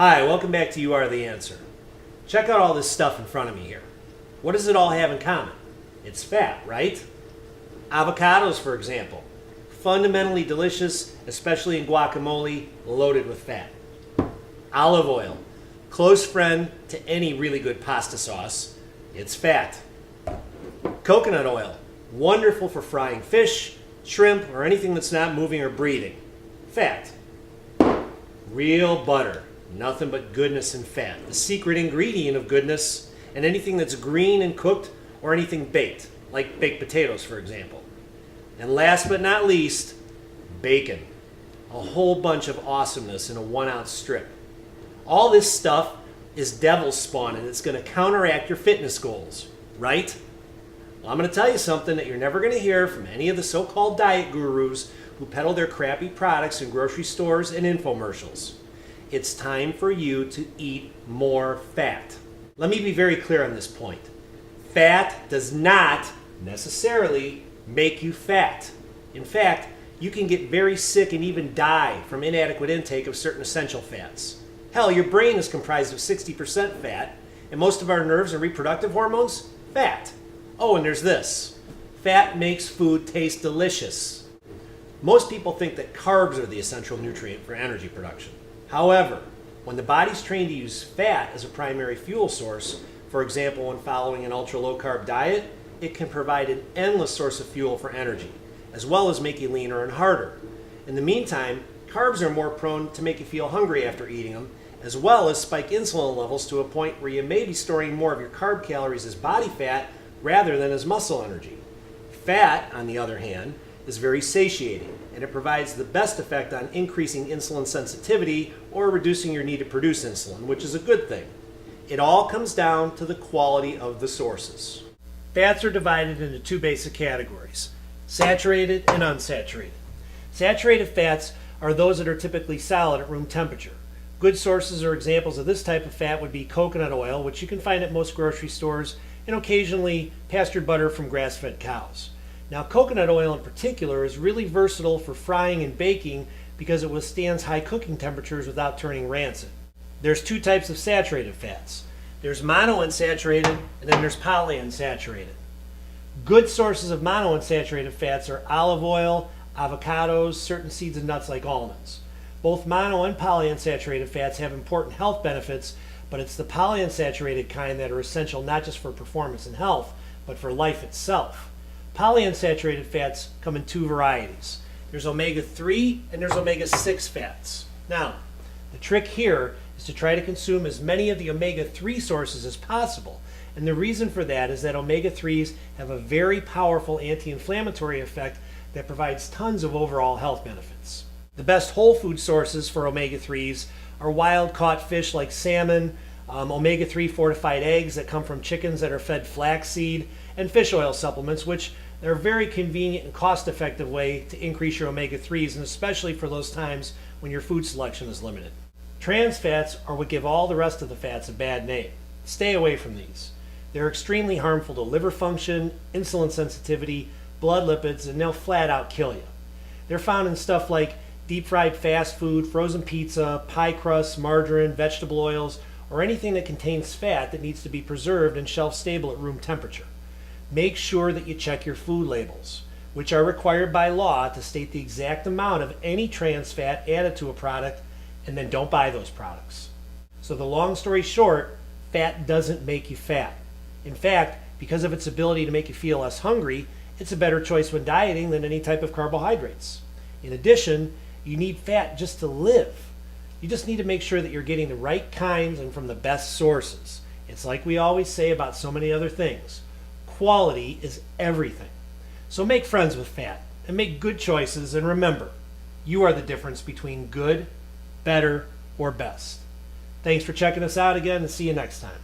Hi, welcome back to You Are the Answer. Check out all this stuff in front of me here. What does it all have in common? It's fat, right? Avocados, for example. Fundamentally delicious, especially in guacamole, loaded with fat. Olive oil. Close friend to any really good pasta sauce. It's fat. Coconut oil. Wonderful for frying fish, shrimp, or anything that's not moving or breathing. Fat. Real butter. Nothing but goodness and fat. The secret ingredient of goodness, and anything that's green and cooked or anything baked, like baked potatoes, for example. And last but not least, bacon. A whole bunch of awesomeness in a 1-ounce strip. All this stuff is devil's spawn, and it's going to counteract your fitness goals, right? Well, I'm going to tell you something that you're never going to hear from any of the so-called diet gurus who peddle their crappy products in grocery stores and infomercials. It's time for you to eat more fat. Let me be very clear on this point. Fat does not necessarily make you fat. In fact, you can get very sick and even die from inadequate intake of certain essential fats. Hell, your brain is comprised of 60% fat, and most of our nerves and reproductive hormones, fat. Oh, and there's this. Fat makes food taste delicious. Most people think that carbs are the essential nutrient for energy production. However, when the body's trained to use fat as a primary fuel source, for example, when following an ultra-low-carb diet, it can provide an endless source of fuel for energy, as well as make you leaner and harder. In the meantime, carbs are more prone to make you feel hungry after eating them, as well as spike insulin levels to a point where you may be storing more of your carb calories as body fat rather than as muscle energy. Fat, on the other hand, is very satiating, and it provides the best effect on increasing insulin sensitivity or reducing your need to produce insulin, which is a good thing. It all comes down to the quality of the sources. Fats are divided into two basic categories: saturated and unsaturated. Saturated fats are those that are typically solid at room temperature. Good sources or examples of this type of fat would be coconut oil, which you can find at most grocery stores, and occasionally pastured butter from grass-fed cows. Now, coconut oil in particular is really versatile for frying and baking because it withstands high cooking temperatures without turning rancid. There's two types of saturated fats. There's monounsaturated, and then there's polyunsaturated. Good sources of monounsaturated fats are olive oil, avocados, certain seeds and nuts like almonds. Both mono and polyunsaturated fats have important health benefits, but it's the polyunsaturated kind that are essential not just for performance and health, but for life itself. Polyunsaturated fats come in two varieties. There's omega-3 and there's omega-6 fats. Now, the trick here is to try to consume as many of the omega-3 sources as possible. And the reason for that is that omega-3s have a very powerful anti-inflammatory effect that provides tons of overall health benefits. The best whole food sources for omega-3s are wild-caught fish like salmon, omega-3 fortified eggs that come from chickens that are fed flaxseed, and fish oil supplements, which are a very convenient and cost-effective way to increase your omega-3s, and especially for those times when your food selection is limited. Trans fats are what give all the rest of the fats a bad name. Stay away from these. They're extremely harmful to liver function, insulin sensitivity, blood lipids, and they'll flat out kill you. They're found in stuff like deep-fried fast food, frozen pizza, pie crusts, margarine, vegetable oils, or anything that contains fat that needs to be preserved and shelf-stable at room temperature. Make sure that you check your food labels, which are required by law to state the exact amount of any trans fat added to a product, and then don't buy those products. So the long story short, fat doesn't make you fat. In fact, because of its ability to make you feel less hungry, it's a better choice when dieting than any type of carbohydrates. In addition, you need fat just to live. You just need to make sure that you're getting the right kinds and from the best sources. It's like we always say about so many other things. Quality is everything. So make friends with fat and make good choices, and remember, you are the difference between good, better, or best. Thanks for checking us out again, and see you next time.